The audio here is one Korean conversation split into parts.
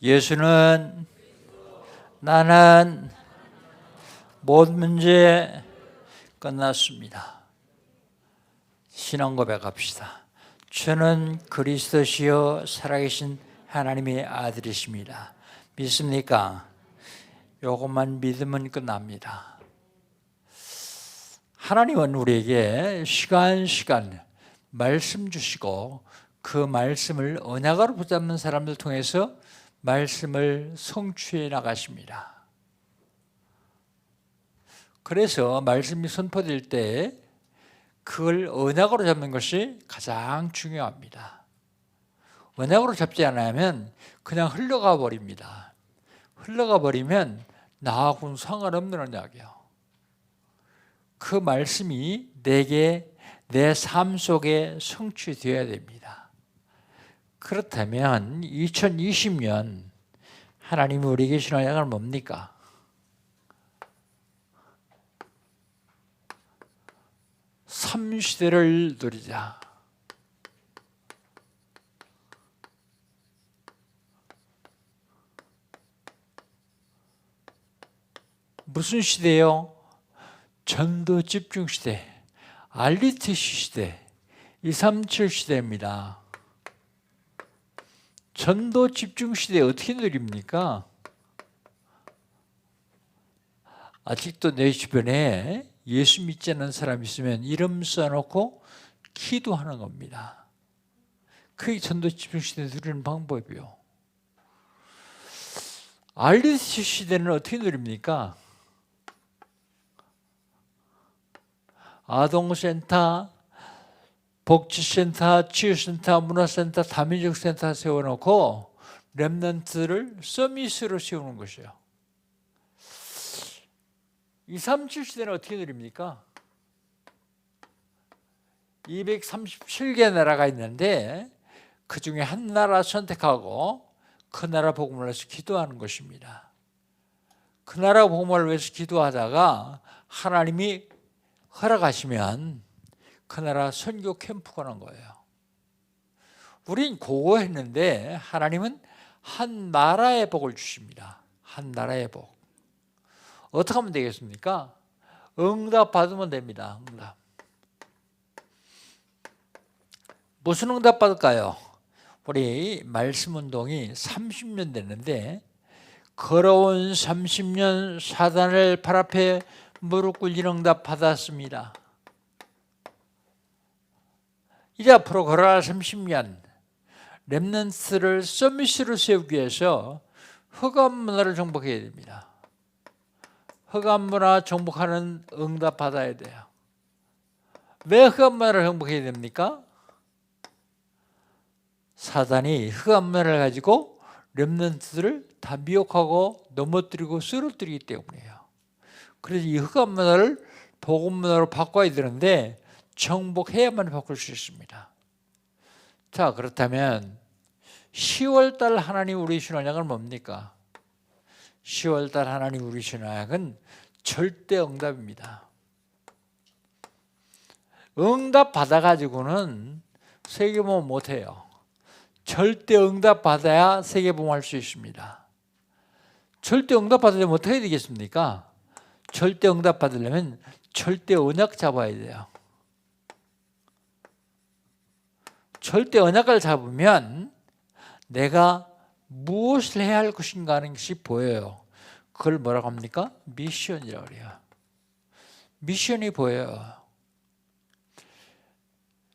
예수는 나는 모든 문제 끝났습니다. 신앙 고백합시다. 주는 그리스도시요 살아계신 하나님의 아들이십니다. 믿습니까? 요것만 믿으면 끝납니다. 하나님은 우리에게 시간 말씀 주시고 그 말씀을 언약으로 붙잡는 사람들 통해서 말씀을 성취해 나가십니다. 그래서 말씀이 선포될 때 그걸 언약으로 잡는 것이 가장 중요합니다. 언약으로 잡지 않으면 그냥 흘러가 버립니다. 흘러가 버리면 나하고는 상관없는 언약이에요. 그 말씀이 내게 내 삶 속에 성취되어야 됩니다. 그렇다면 2020년 하나님이 우리에게 주신 언약은 뭡니까? 삼시대를 누리자. 무슨 시대요? 전도 집중 시대, RTC 시대, 237 시대입니다. 전도 집중 시대 어떻게 누립니까? 아직도 내 주변에 예수 믿지 않는 사람 있으면 이름 써놓고 기도하는 겁니다. 그게 전도 집중 시대 누리는 방법이요. RTC 시대는 어떻게 누립니까? 아동센터, 복지센터, 치유센터, 문화센터, 다민족센터 세워놓고 렘넌트를 서밋으로 세우는 것이에요. 237 시대는 어떻게 누립니까? 237개 나라가 있는데 그 중에 한 나라 선택하고 그 나라 복음을 위해서 기도하는 것입니다. 그 나라 복음을 위해서 기도하다가 하나님이 허락하시면 그 나라 선교 캠프 가는 거예요. 우린 그거 했는데 하나님은 한 나라의 복을 주십니다. 한 나라의 복. 어떻게 하면 되겠습니까? 응답 받으면 됩니다. 응답. 무슨 응답 받을까요? 우리 말씀 운동이 30년 됐는데 걸어온 30년 사단을 발 앞에 무릎 꿇린 응답 받았습니다. 이제 앞으로 걸어갈 30년 렘넌트를 서밋으로 세우기 위해서 흑암 문화를 정복해야 됩니다. 흑암 문화 정복하는 응답 받아야 돼요. 왜 흑암 문화를 정복해야 됩니까? 사단이 흑암 문화를 가지고 렘넌트들을 다 미혹하고 넘어뜨리고 쓰러뜨리기 때문이에요. 그래서 이 흑암 문화를 복음 문화로 바꿔야 되는데 정복해야만 바꿀 수 있습니다. 자, 그렇다면 10월달 하나님 우리 주신 언약은 뭡니까? 10월달 하나님 우리 주신 언약은 절대 응답입니다. 응답 받아가지고는 세계보험 못해요. 절대 응답 받아야 세계보험 할 수 있습니다. 절대 응답 받으려면 어떻게 해야 되겠습니까? 절대 응답 받으려면 절대 언약 잡아야 돼요. 절대 언약을 잡으면 내가 무엇을 해야 할 것인가 하는 것이 보여요. 그걸 뭐라고 합니까? 미션이라고 그래요. 미션이 보여요.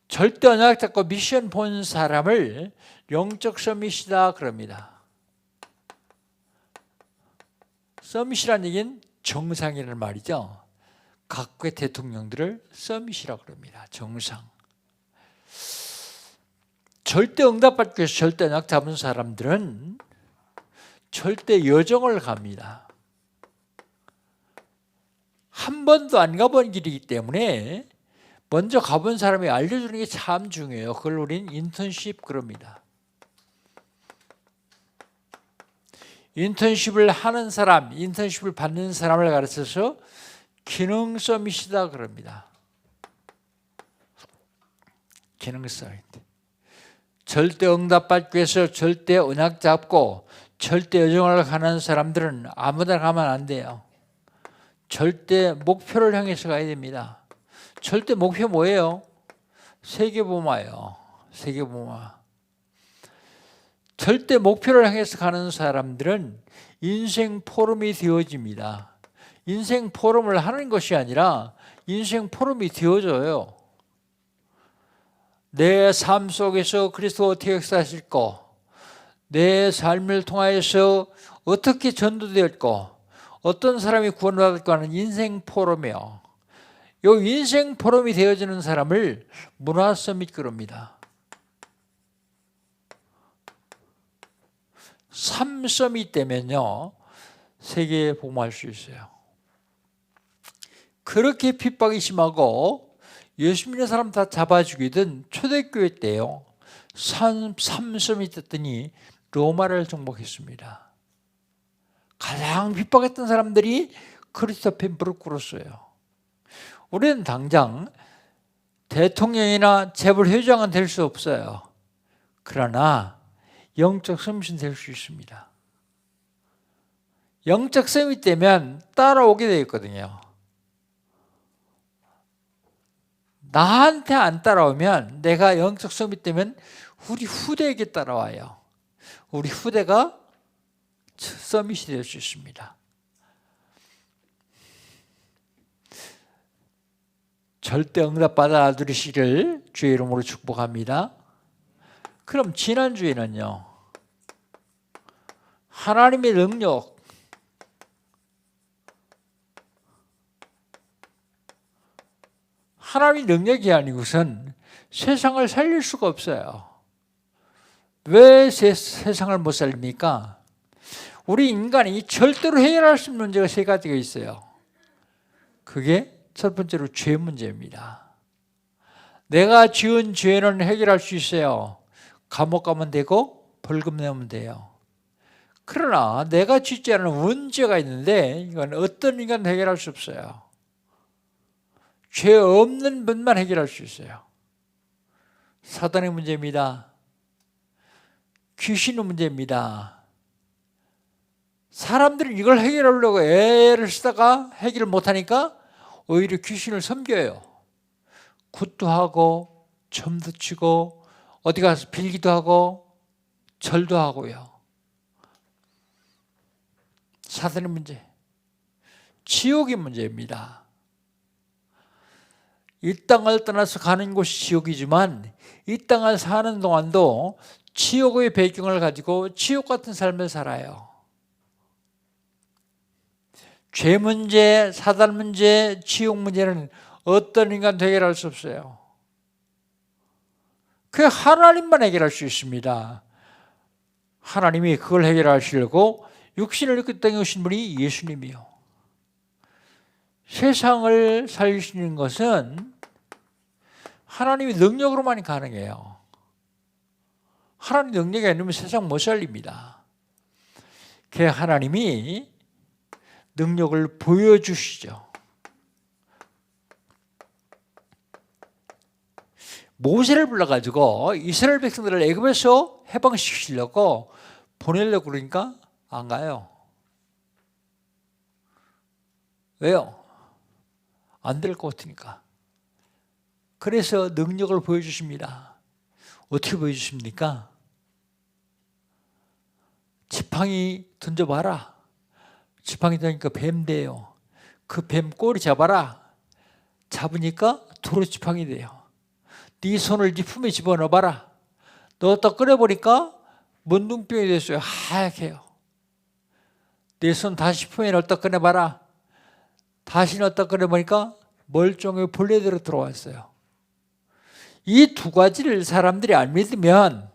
절대 언약 잡고 미션 본 사람을 영적 서밋이다 그럽니다. 서밋이라는 얘기는 정상이라는 말이죠. 각국의 대통령들을 서밋이라고 그럽니다. 정상. 절대 응답받기 위해서 절대 언약 잡은 사람들은 절대 여정을 갑니다. 한 번도 안 가본 길이기 때문에 먼저 가본 사람이 알려주는 게 참 중요해요. 그걸 우리는 인턴십 그럽니다. 인턴십을 하는 사람, 인턴십을 받는 사람을 가르쳐서 기능 서밋이다 그럽니다. 기능 서밋. 절대 응답받기 위해서 절대 언약 잡고 절대 여정을 가는 사람들은 아무데나 가면 안 돼요. 절대 목표를 향해서 가야 됩니다. 절대 목표 뭐예요? 세계복음화예요. 세계복음화. 절대 목표를 향해서 가는 사람들은 인생 포럼이 되어집니다. 인생 포럼을 하는 것이 아니라 인생 포럼이 되어져요. 내 삶 속에서 그리스도 어떻게 역사하실까? 내 삶을 통하여서 어떻게 전도되었고 어떤 사람이 구원받을까 하는 인생 포럼이요. 이 인생 포럼이 되어지는 사람을 문화 서밋 그럽니다. 삶 서밋 되면요 세계에 복음할 수 있어요. 그렇게 핍박이 심하고 예수 믿는 사람 다 잡아 죽이던 초대교회 때요 삶 서밋 됐더니 로마를 정복했습니다. 가장 핍박했던 사람들이 크리스토 앞에 무릎 꿇었어요. 우리는 당장 대통령이나 재벌 회장은 될 수 없어요. 그러나 영적 서밋은 될 수 있습니다. 영적 서밋 되면 따라오게 되어 있거든요. 나한테 안 따라오면 내가 영적 서밋 되면 우리 후대에게 따라와요. 우리 후대가 서밋이 될 수 있습니다. 절대 응답 받아 누리시기를 주의 이름으로 축복합니다. 그럼 지난주에는요 하나님의 능력, 하나님의 능력이 아니고선 세상을 살릴 수가 없어요. 왜 세상을 못 살립니까? 우리 인간이 절대로 해결할 수 있는 문제가 세 가지가 있어요. 그게 첫 번째로 죄 문제입니다. 내가 지은 죄는 해결할 수 있어요. 감옥 가면 되고 벌금 내면 돼요. 그러나 내가 짓지 않은 문제가 있는데 이건 어떤 인간도 해결할 수 없어요. 죄 없는 분만 해결할 수 있어요. 사단의 문제입니다. 귀신의 문제입니다. 사람들이 이걸 해결하려고 애를 쓰다가 해결을 못하니까 오히려 귀신을 섬겨요. 굿도 하고 점도 치고 어디 가서 빌기도 하고 절도 하고요. 사단의 문제, 지옥의 문제입니다. 이 땅을 떠나서 가는 곳이 지옥이지만 이 땅을 사는 동안도 지옥의 배경을 가지고 지옥 같은 삶을 살아요. 죄 문제, 사단 문제, 지옥 문제는 어떤 인간도 해결할 수 없어요. 그 하나님만 해결할 수 있습니다. 하나님이 그걸 해결하시려고 육신을 입고 땅에 오신 분이 예수님이요. 세상을 살리시는 것은 하나님의 능력으로만 가능해요. 하나님 능력이 아니면 세상 못 살립니다. 그 하나님이 능력을 보여주시죠. 모세를 불러가지고 이스라엘 백성들을 애굽에서 해방시키려고 보내려고 그러니까 안 가요. 왜요? 안 될 것 같으니까. 그래서 능력을 보여주십니다. 어떻게 보여주십니까? 지팡이 던져봐라. 지팡이 던지니까 뱀 돼요. 그 뱀 꼬리 잡아라. 잡으니까 도로 지팡이 돼요. 네 손을 네 품에 집어넣어봐라. 넣었다 꺼내보니까 문둥병이 됐어요. 하얗게요. 내 손 다시 품에 넣었다 꺼내봐라. 다시 넣었다 꺼내보니까 멀쩡하게 벌레대로 들어왔어요. 이 두 가지를 사람들이 안 믿으면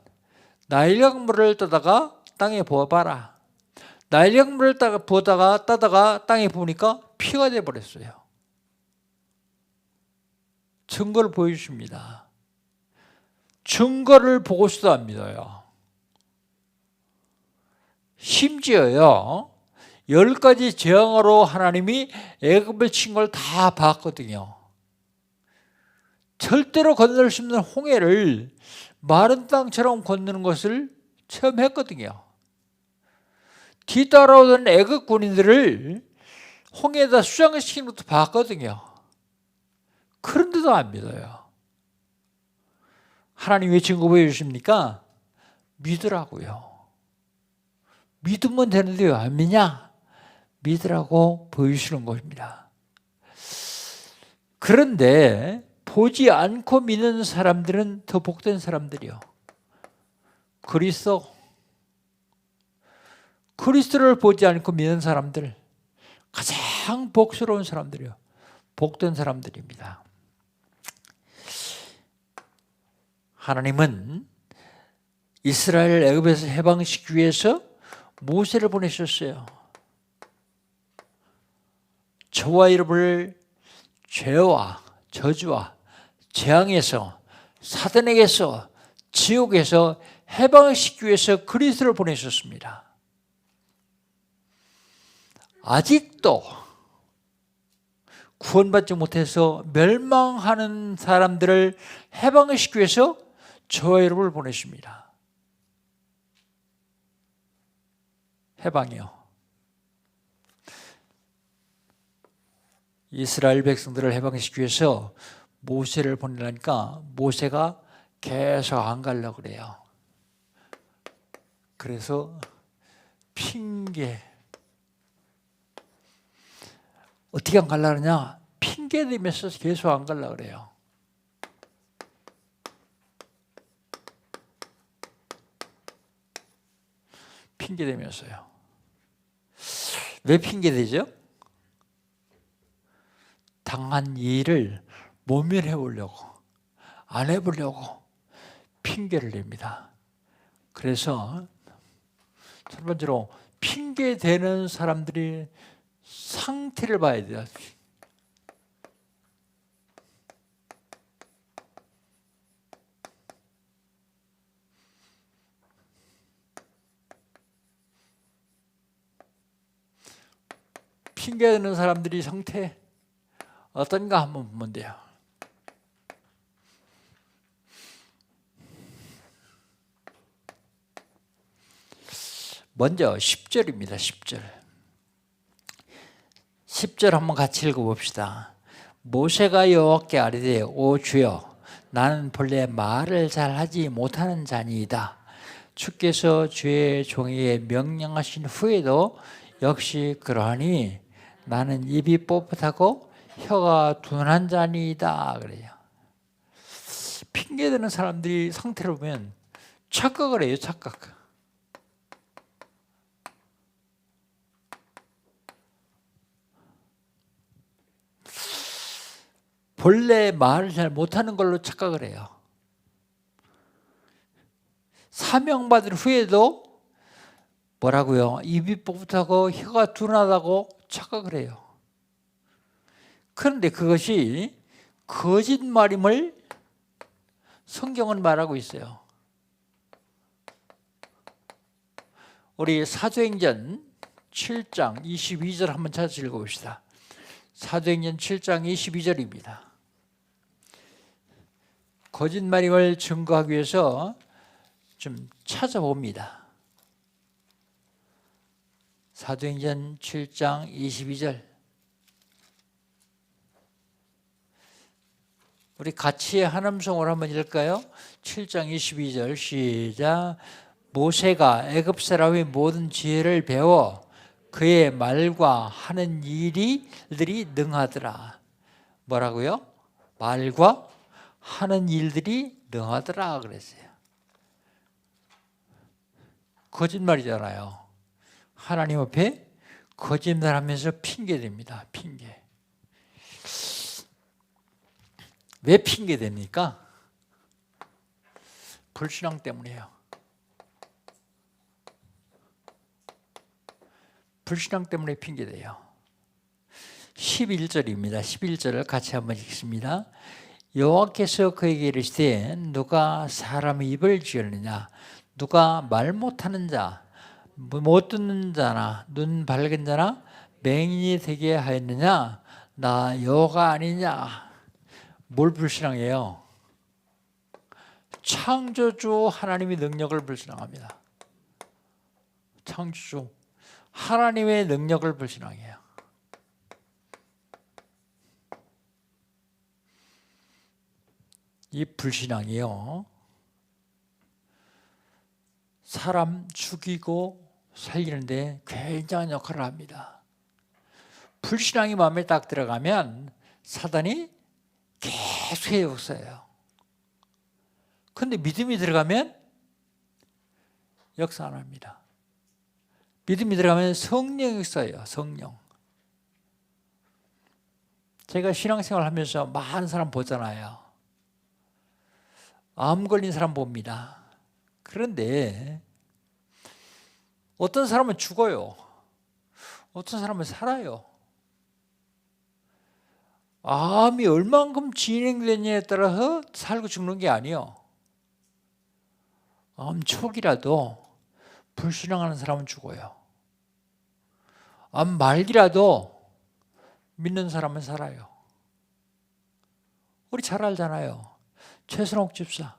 나일강물을 떠다가 땅에 부어봐라. 나일강물을 부어다가 따다가 땅에 부으니까 피가 돼버렸어요. 증거를 보여주십니다. 증거를 보고서도 안 믿어요. 심지어요 10가지 재앙으로 하나님이 애굽을 친 걸 다 봤거든요. 절대로 건널 수 없는 홍해를 마른 땅처럼 건너는 것을 처음 했거든요. 뒤따라오던 애국 군인들을 홍해에다 수장시키는 것도 봤거든요. 그런데도 안 믿어요. 하나님 왜 증거 보여주십니까? 믿으라고요. 믿으면 되는데 왜 안 믿냐? 믿으라고 보여주시는 것입니다. 그런데 보지 않고 믿는 사람들은 더 복된 사람들이요. 그리스도를 보지 않고 믿는 사람들, 가장 복스러운 사람들이요. 복된 사람들입니다. 하나님은 이스라엘 애굽에서 해방시키기 위해서 모세를 보내셨어요. 저와 여러분을 죄와 저주와 재앙에서, 사단에게서, 지옥에서 해방시키기 위해서 그리스도를 보내셨습니다. 아직도 구원받지 못해서 멸망하는 사람들을 해방시키기 위해서 저와 여러분을 보내십니다. 해방이요. 이스라엘 백성들을 해방시키기 위해서 모세를 보내려니까 모세가 계속 안 가려고 그래요. 그래서 핑계. 어떻게 안 가려고 하냐? 핑계 대면서 계속 안 가려고 그래요. 핑계 대면서요. 왜 핑계 대죠? 당한 일을 모면해 보려고, 안 해보려고 핑계를 냅니다. 그래서 첫 번째로 핑계 대는 사람들이 상태를 봐야 돼요. 핑계 대는 사람들이 상태 어떤가 한번 보면 돼요. 먼저 10절입니다. 10절 한번 같이 읽어봅시다. 모세가 여호와께 아뢰되 오 주여 나는 본래 말을 잘하지 못하는 자니이다. 주께서 주의 종에게 명령하신 후에도 역시 그러하니 나는 입이 뻣뻣하고 혀가 둔한 자니이다. 그래요. 핑계대는 사람들이 상태를 보면 착각을 해요. 착각. 본래 말을 잘 못하는 걸로 착각을 해요. 사명받은 후에도 뭐라고요? 입이 뻣뻣하고 혀가 둔하다고 착각을 해요. 그런데 그것이 거짓말임을 성경은 말하고 있어요. 우리 사도행전 7장 22절 한번 찾아서 읽어봅시다. 사도행전 7장 22절입니다. 거짓말임을 증거하기 위해서 좀 찾아봅니다. 사도행전 7장 22절. 우리 같이 한음성으로 한번 읽을까요? 7장 22절 시작. 모세가 애굽 사람의 모든 지혜를 배워 그의 말과 하는 일들이 능하더라. 뭐라고요? 말과 하는 일들이 능하더라 그랬어요. 거짓말이잖아요. 하나님 앞에 거짓말하면서 핑계댑니다. 핑계. 왜 핑계댑니까? 불신앙 때문이에요. 불신앙 때문에 핑계대요. 11절입니다. 11절을 같이 한번 읽습니다. 여호와께서 그에게 이르시되 누가 사람의 입을 지었느냐? 누가 말 못하는 자, 못 듣는 자나 눈 밝은 자나 맹인이 되게 하였느냐? 나 여호와가 아니냐? 뭘 불신앙해요? 창조주 하나님의 능력을 불신앙합니다. 창조주 하나님의 능력을 불신앙해요. 이 불신앙이요, 사람 죽이고 살리는데 굉장한 역할을 합니다. 불신앙이 마음에 딱 들어가면 사단이 계속 역사해요. 그런데 믿음이 들어가면 역사 안 합니다. 믿음이 들어가면 성령 역사예요. 성령. 제가 신앙생활 하면서 많은 사람 보잖아요. 암 걸린 사람 봅니다. 그런데 어떤 사람은 죽어요. 어떤 사람은 살아요. 암이 얼만큼 진행되느냐에 따라서 살고 죽는 게 아니에요. 암 초기라도 불신앙하는 사람은 죽어요. 암 말기라도 믿는 사람은 살아요. 우리 잘 알잖아요. 최선옥 집사.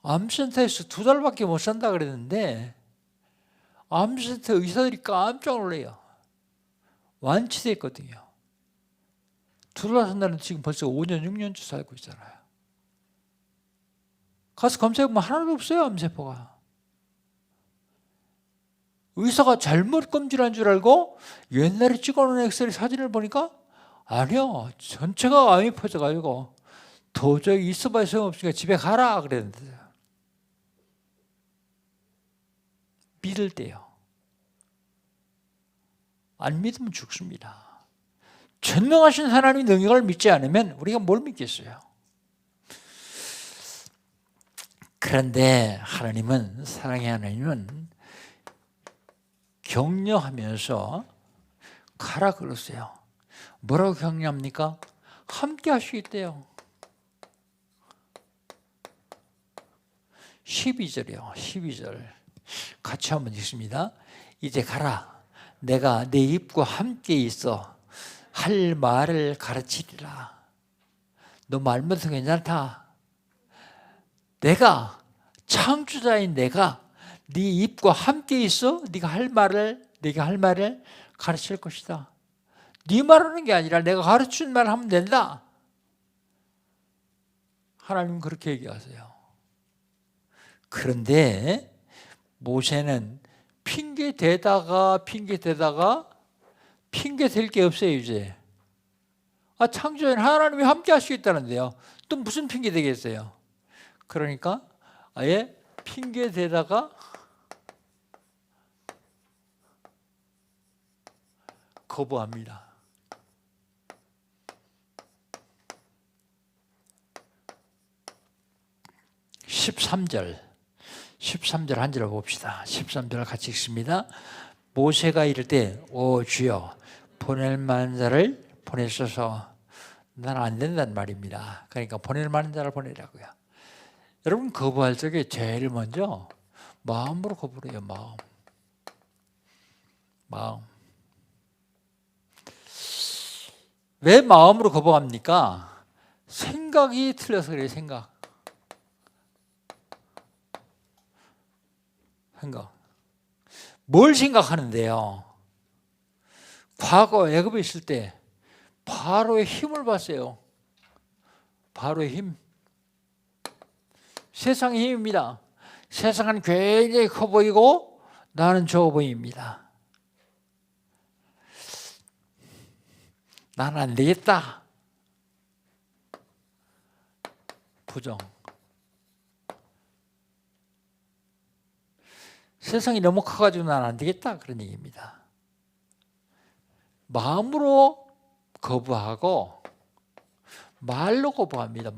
암센터에서 2달밖에 못 산다 그랬는데 암센터 의사들이 깜짝 놀래요. 완치됐거든요. 2달 산다는 지금 벌써 5년, 6년째 살고 있잖아요. 가서 검사해보면 하나도 없어요, 암세포가. 의사가 잘못 검진한 줄 알고 옛날에 찍어놓은 엑스레이 사진을 보니까 아니요, 전체가 암이 퍼져가지고 도저히 있어봐야 소용없으니까 집에 가라 그랬는데 믿을 때요. 안 믿으면 죽습니다. 전능하신 하나님의 능력을 믿지 않으면 우리가 뭘 믿겠어요? 그런데 하나님은, 사랑의 하나님은 격려하면서 가라 그러세요. 뭐라고 격려합니까? 함께 하시겠대요. 12절이요. 12절 같이 한번 읽습니다. 이제 가라. 내가 내 입과 함께 있어 할 말을 가르치리라. 너 말 못해서 괜찮다. 내가, 창조자인 내가 네 입과 함께 있어 네가 할 말을 가르칠 것이다. 네 말하는 게 아니라 내가 가르친 말 하면 된다. 하나님은 그렇게 얘기하세요. 그런데 모세는 핑계 대다가 핑계 댈 게 없어요. 이제 창조자인 하나님이 함께 하시겠다는데요. 또 무슨 핑계 대겠어요? 그러니까 아예 핑계 대다가 거부합니다. 13절 한 절 봅시다. 13절 같이 읽습니다. 모세가 이를 때 오 주여 보낼 만한 자를 보내소서. 난 안 된단 말입니다. 그러니까 보낼 만한 자를 보내라고요. 여러분 거부할 적에 제일 먼저 마음으로 거부를 해요. 마음. 왜 마음으로 거부합니까? 생각이 틀려서 그래요. 생각. 뭘 생각하는데요? 과거 애굽에 있을 때 바로의 힘을 봤어요. 바로의 힘. 세상의 힘입니다. 세상은 굉장히 커 보이고 나는 적어 보입니다. 나는 안 되겠다. 부정. 세상이 너무 커가지고 나는 안 되겠다. 그런 얘기입니다. 마음으로 거부하고 말로 거부합니다.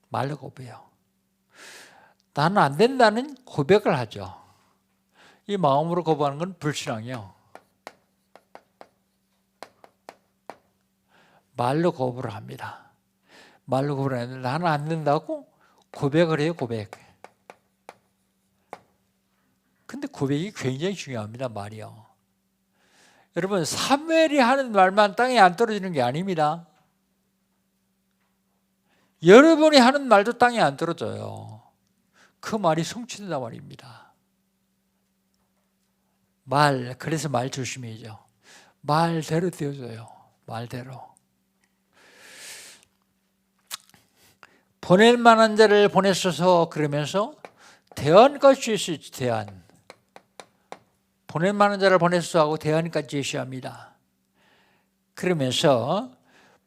말로 거부해요. 나는 안 된다는 고백을 하죠. 이 마음으로 거부하는 건 불신앙이에요. 말로 거부를 합니다. 말로 거부를 하는데 나는 안 된다고 고백을 해요. 고백. 근데 고백이 굉장히 중요합니다. 말이요. 여러분 사무엘이 하는 말만 땅에 안 떨어지는 게 아닙니다. 여러분이 하는 말도 땅에 안 떨어져요. 그 말이 성취된단 말입니다. 그래서 말 조심해야죠. 말대로 되어줘요. 말대로. 보낼 만한 자를 보냈어서 그러면서 대안까지 제시했지. 대안. 보낼 만한 자를 보냈어 하고 대안까지 제시합니다. 그러면서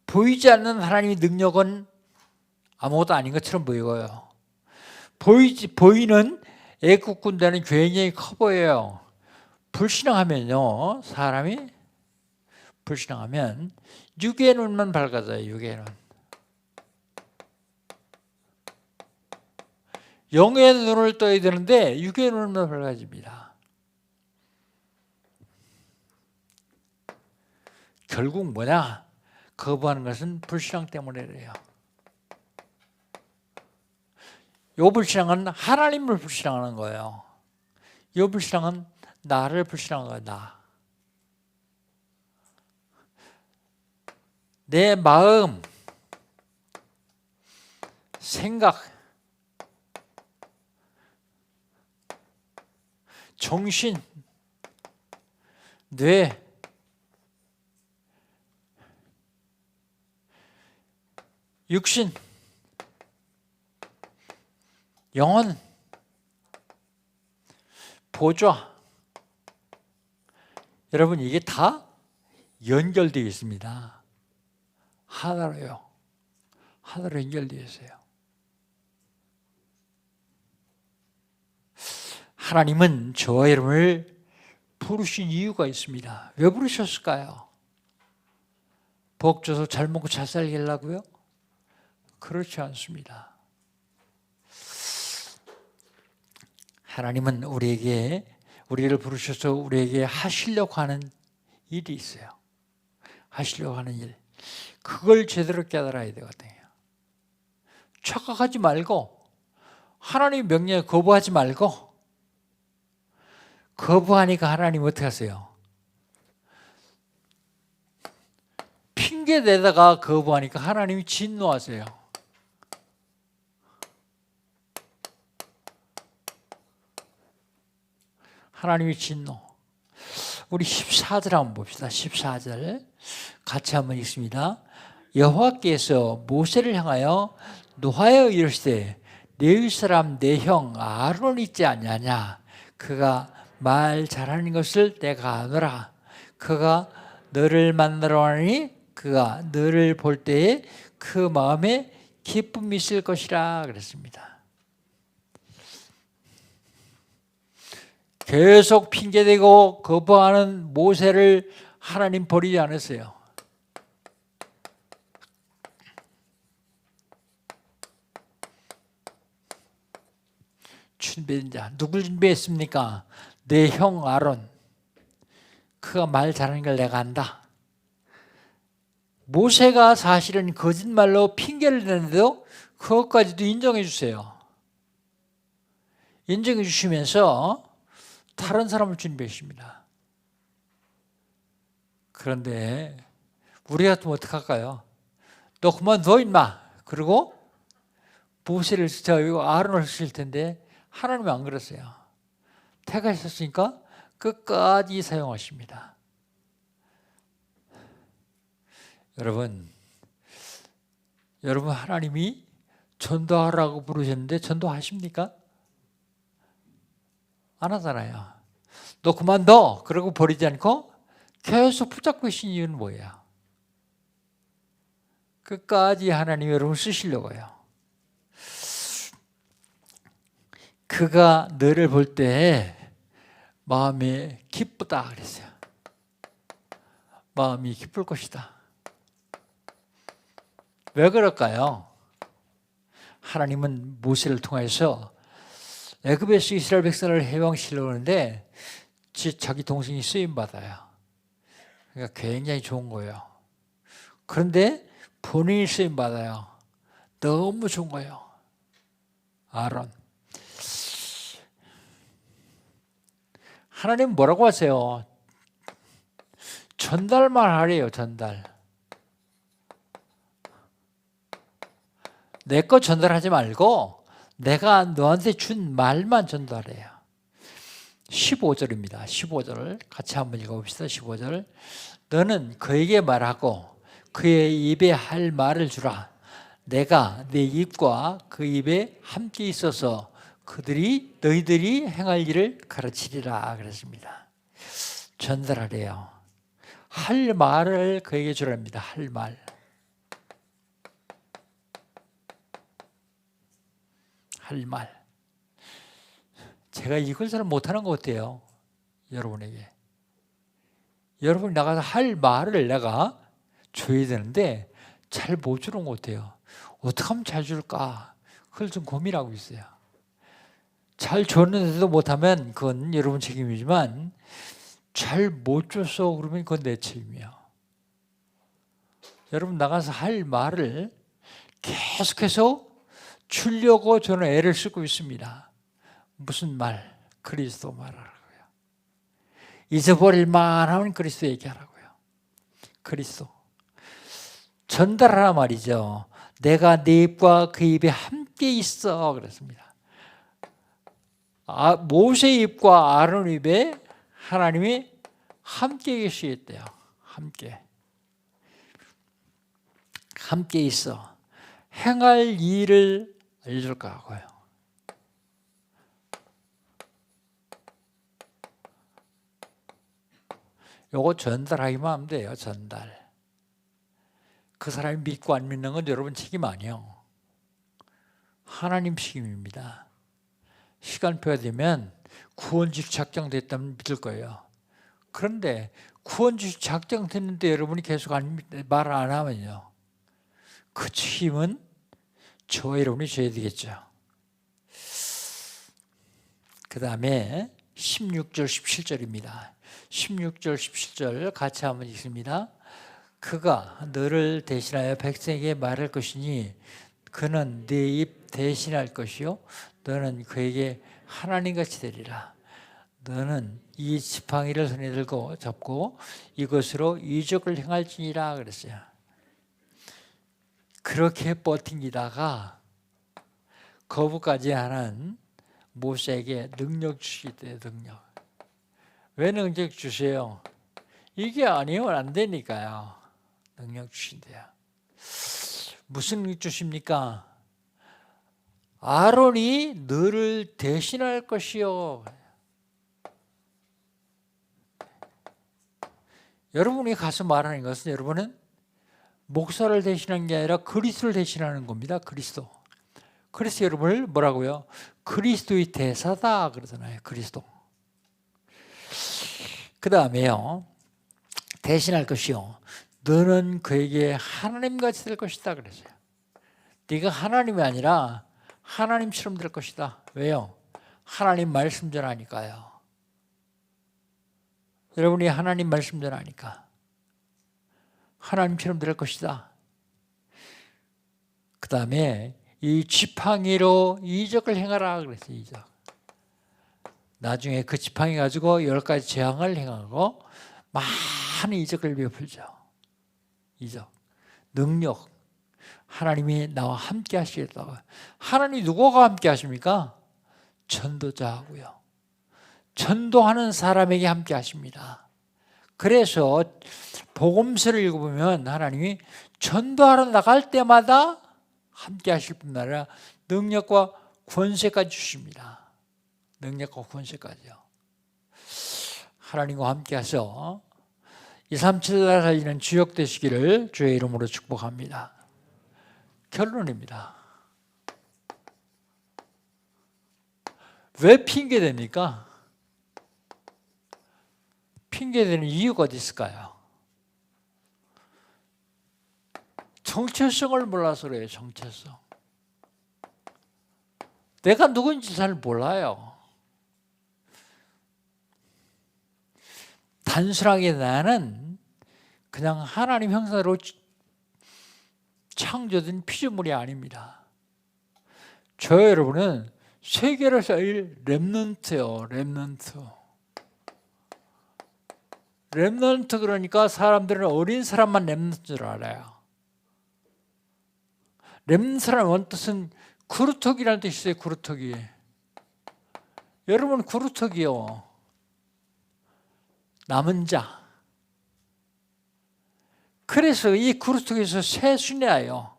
보이지 않는 하나님의 능력은 아무것도 아닌 것처럼 보이고요. 보이는 애국 군대는 굉장히 커 보여요. 불신앙하면요, 사람이 불신앙하면 육의 눈만 밝아져요. 육의 눈. 영의 눈을 떠야 되는데 육의 눈만 밝아집니다. 결국 뭐냐? 거부하는 것은 불신앙 때문이래요. 요 불신앙은 하나님을 불신앙하는 거예요. 요 불신앙은 나를 불신앙하는 거예요. 나. 내 마음, 생각, 정신, 뇌, 육신, 영혼, 보좌. 여러분 이게 다 연결되어 있습니다. 하나로요. 하나로 연결되어 있어요. 하나님은 저와 여러분을 부르신 이유가 있습니다. 왜 부르셨을까요? 복 줘서 잘 먹고 잘 살게 하려고요? 그렇지 않습니다. 하나님은 우리를 부르셔서 우리에게 하시려고 하는 일이 있어요. 하시려고 하는 일. 그걸 제대로 깨달아야 되거든요. 착각하지 말고 하나님 명령에 거부하지 말고 거부하니까 하나님 어떻게 하세요? 핑계 대다가 거부하니까 하나님이 진노하세요. 하나님이 진노. 우리 14절 한번 봅시다. 14절 같이 한번 읽습니다. 여호와께서 모세를 향하여 노하여 이르시되 레위 사람 내 형 아론 있지 않냐냐. 그가 말 잘하는 것을 내가 아노라. 그가 너를 만나러 하니 그가 너를 볼 때에 그 마음에 기쁨이 있을 것이라 그랬습니다. 계속 핑계대고 거부하는 모세를 하나님 버리지 않았어요. 준비된 자 누굴 준비했습니까? 내 형 아론. 그가 말 잘하는 걸 내가 안다. 모세가 사실은 거짓말로 핑계를 대는데도 그것까지도 인정해 주세요. 인정해 주시면서 다른 사람을 준비했습니다. 그런데 우리 같으면 어떡할까요? 너 그만둬 임마. 그리고 모세를 아론을 쓰실 텐데 하나님은 안 그랬어요. 택하셨으니까 끝까지 사용하십니다. 여러분 하나님이 전도하라고 부르셨는데 전도하십니까? 안 하잖아요. 너 그만둬. 그러고 버리지 않고 계속 붙잡고 계신 이유는 뭐예요? 끝까지 하나님이 여러분 쓰시려고요. 그가 너를 볼 때 마음이 기쁘다 그랬어요. 마음이 기쁠 것이다. 왜 그럴까요? 하나님은 모세를 통해서 애굽에서 이스라엘 백성을 해방시키려고 하는데 자기 동생이 쓰임받아요. 그러니까 굉장히 좋은 거예요. 그런데 본인이 쓰임받아요. 너무 좋은 거예요. 아론. 하나님 뭐라고 하세요? 전달만 하래요. 전달. 내 거 전달하지 말고 내가 너한테 준 말만 전달해요. 15절입니다. 15절 같이 한번 읽어봅시다. 15절. 너는 그에게 말하고 그의 입에 할 말을 주라. 내가 내 입과 그 입에 함께 있어서 너희들이 행할 일을 가르치리라 그랬습니다. 전달하래요. 할 말을 그에게 주랍니다. 할 말. 할 말. 제가 이걸 잘 못하는 것 같아요. 여러분에게. 여러분이 나가서 할 말을 내가 줘야 되는데 잘 못 주는 것 같아요. 어떻게 하면 잘 줄까? 그걸 좀 고민하고 있어요. 잘 줬는데도 못하면 그건 여러분 책임이지만 잘 못 줬어 그러면 그건 내 책임이야. 여러분 나가서 할 말을 계속해서 주려고 저는 애를 쓰고 있습니다. 무슨 말? 그리스도 말하라고요. 잊어버릴 만하면 그리스도 얘기하라고요. 그리스도. 전달하라 말이죠. 내가 네 입과 그 입에 함께 있어 그랬습니다. 모세 입과 아론 입에 하나님이 함께 계시겠대요. 함께 있어. 행할 일을 알려줄 거고요. 요거 전달하기만 하면 돼요. 전달. 그 사람이 믿고 안 믿는 건 여러분 책임 아니에요. 하나님 책임입니다. 시간표가 되면 구원주식 작정됐다면 믿을 거예요. 그런데 구원주식 작정됐는데 여러분이 계속 말 안 하면요. 그 책임은 저와 여러분이 져야 되겠죠. 그 다음에 16절 17절입니다. 16절 17절 같이 한번 읽습니다. 그가 너를 대신하여 백성에게 말할 것이니 그는 네 입 대신할 것이요 너는 그에게 하나님같이 되리라. 너는 이 지팡이를 손에 들고 잡고 이것으로 이적을 행할지니라 그랬어요. 그렇게 버팅기다가 거부까지 하는 모세에게 능력 주시대. 능력. 왜 능력 주세요? 이게 아니면 안 되니까요. 능력 주신대요. 무슨 능력 주십니까? 아론이 너를 대신할 것이요. 여러분이 가서 말하는 것은 여러분은 목사를 대신하는 게 아니라 그리스도를 대신하는 겁니다. 그리스도. 그래서 여러분을 뭐라고요? 그리스도의 대사다 그러잖아요. 그리스도. 그 다음에요. 대신할 것이요. 너는 그에게 하나님같이 될 것이다 그랬어요. 네가 하나님이 아니라 하나님처럼 될 것이다. 왜요? 하나님 말씀 전하니까요. 여러분이 하나님 말씀 전하니까 하나님처럼 될 것이다. 그 다음에 이 지팡이로 이적을 행하라 그랬어요. 이적. 나중에 그 지팡이 가지고 10가지 재앙을 행하고 많은 이적을 베풀죠. 이적. 능력. 하나님이 나와 함께 하시겠다고. 하나님이 누구와 함께 하십니까? 전도자하고요. 전도하는 사람에게 함께 하십니다. 그래서 복음서를 읽어보면 하나님이 전도하러 나갈 때마다 함께 하실 뿐만 아니라 능력과 권세까지 주십니다. 능력과 권세까지요. 하나님과 함께 하셔 237날 살리는 주역 되시기를 주의 이름으로 축복합니다. 결론입니다. 왜 핑계됩니까? 핑계대는 이유가 어디 있을까요? 정체성을 몰라서 그래요. 정체성. 내가 누군지 잘 몰라요. 단순하게 나는 그냥 하나님 형상으로 창조된 피조물이 아닙니다. 저 여러분은 세계를 살릴 렘넌트예요. 렘넌트 그러니까 사람들은 어린 사람만 렘넌트인 줄 알아요. 렘넌트라는 원뜻은 구루터기라는 뜻이 있어요. 구루터기. 여러분 구루터기요. 남은 자. 그래서 이 구루토기에서 세순이에요.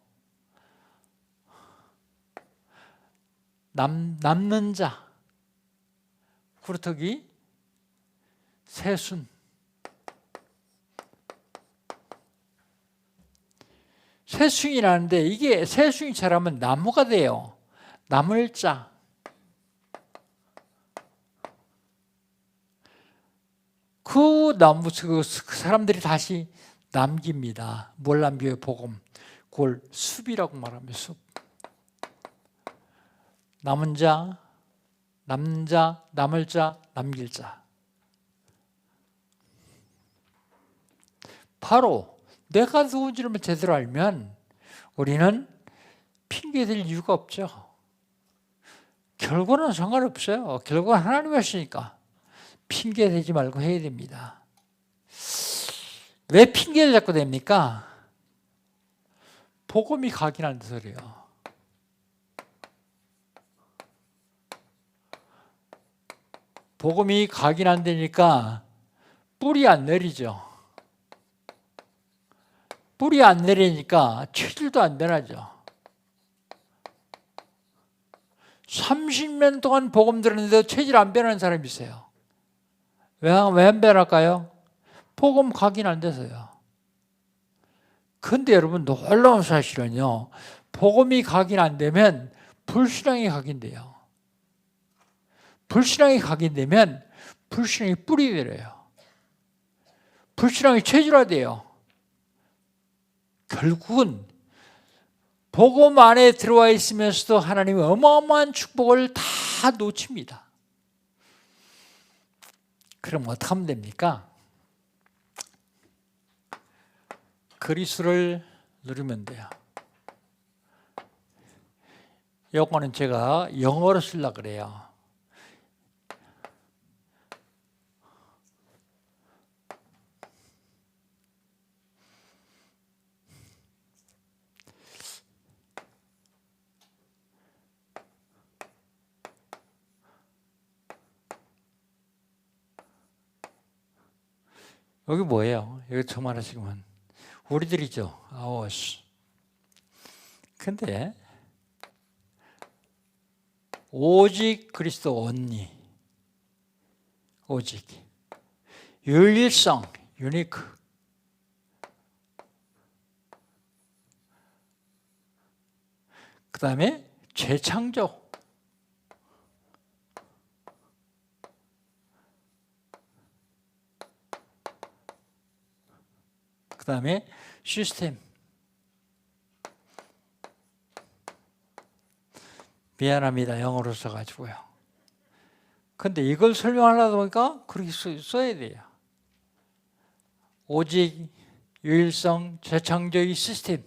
남는 자. 구루토기 세순. 세순이라는데 이게 세순이 자라면 나무가 돼요. 남을 자. 그 나무, 그 사람들이 다시 남깁니다. 뭘 남겨요? 복음. 그걸 숲이라고 말하면 숲. 남은 자, 남는 자, 남을 자, 남길 자. 바로 내가 누군지를 제대로 알면 우리는 핑계댈 이유가 없죠. 결과는 상관없어요. 결과는 하나님 하시니까 핑계대지 말고 해야 됩니다. 왜 핑계를 잡고 됩니까? 복음이 가긴 안 돼서 그래요. 복음이 가긴 안 되니까 뿌리 안 내리죠. 뿌리 안 내리니까 체질도 안 변하죠. 30년 동안 복음 들었는데도 체질 안 변하는 사람이 있어요. 왜 안 변할까요? 복음 각인 안 돼서요. 근데 여러분 놀라운 사실은요. 복음이 각인 안 되면 불신앙이 각인돼요. 불신앙이 각인되면 불신앙이 뿌리 내려요. 불신앙이 체질화돼요. 결국은 복음 안에 들어와 있으면서도 하나님의 어마어마한 축복을 다 놓칩니다. 그럼 어떻게 하면 됩니까? 그리스도를 누리면 돼요. 요거는 제가 영어로 쓰려고 그래요. 여기 뭐예요? 여기 처음 하시면 우리들이죠. 아오스. 근데 오직 그리스도 온리. 오직 유일성, 유니크. 그 다음에 재창조. 그 다음에 시스템. 미안합니다. 영어로 써가지고요. 근데 이걸 설명하려다 보니까 그렇게 써야 돼요. 오직, 유일성, 재창조의 시스템.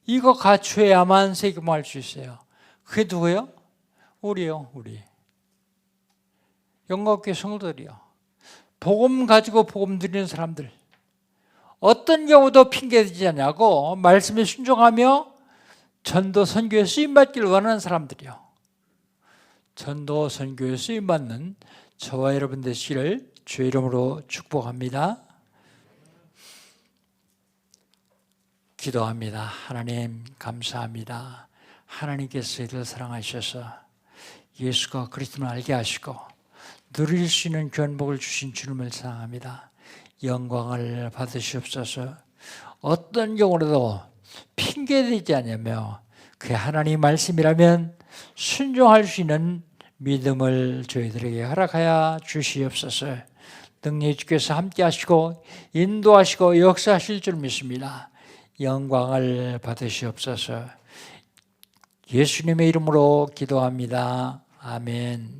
이거 갖추어야만 세금할 수 있어요. 그게 누구예요? 우리요, 우리. 영광교회 성도들이요. 복음 가지고 복음 드리는 사람들. 어떤 경우도 핑계대지 않냐고 말씀에 순종하며 전도 선교에 쓰임받기를 원하는 사람들이요. 전도 선교에 쓰임받는 저와 여러분 되시기를 주의 이름으로 축복합니다. 기도합니다. 하나님 감사합니다. 하나님께서 이를 사랑하셔서 예수가 그리스도를 알게 하시고 누릴 수 있는 견복을 주신 주님을 사랑합니다. 영광을 받으시옵소서. 어떤 경우라도 핑계대지 않으며 그 하나님 말씀이라면 순종할 수 있는 믿음을 저희들에게 허락하여 주시옵소서. 능히 주께서 함께 하시고 인도하시고 역사하실 줄 믿습니다. 영광을 받으시옵소서. 예수님의 이름으로 기도합니다. 아멘.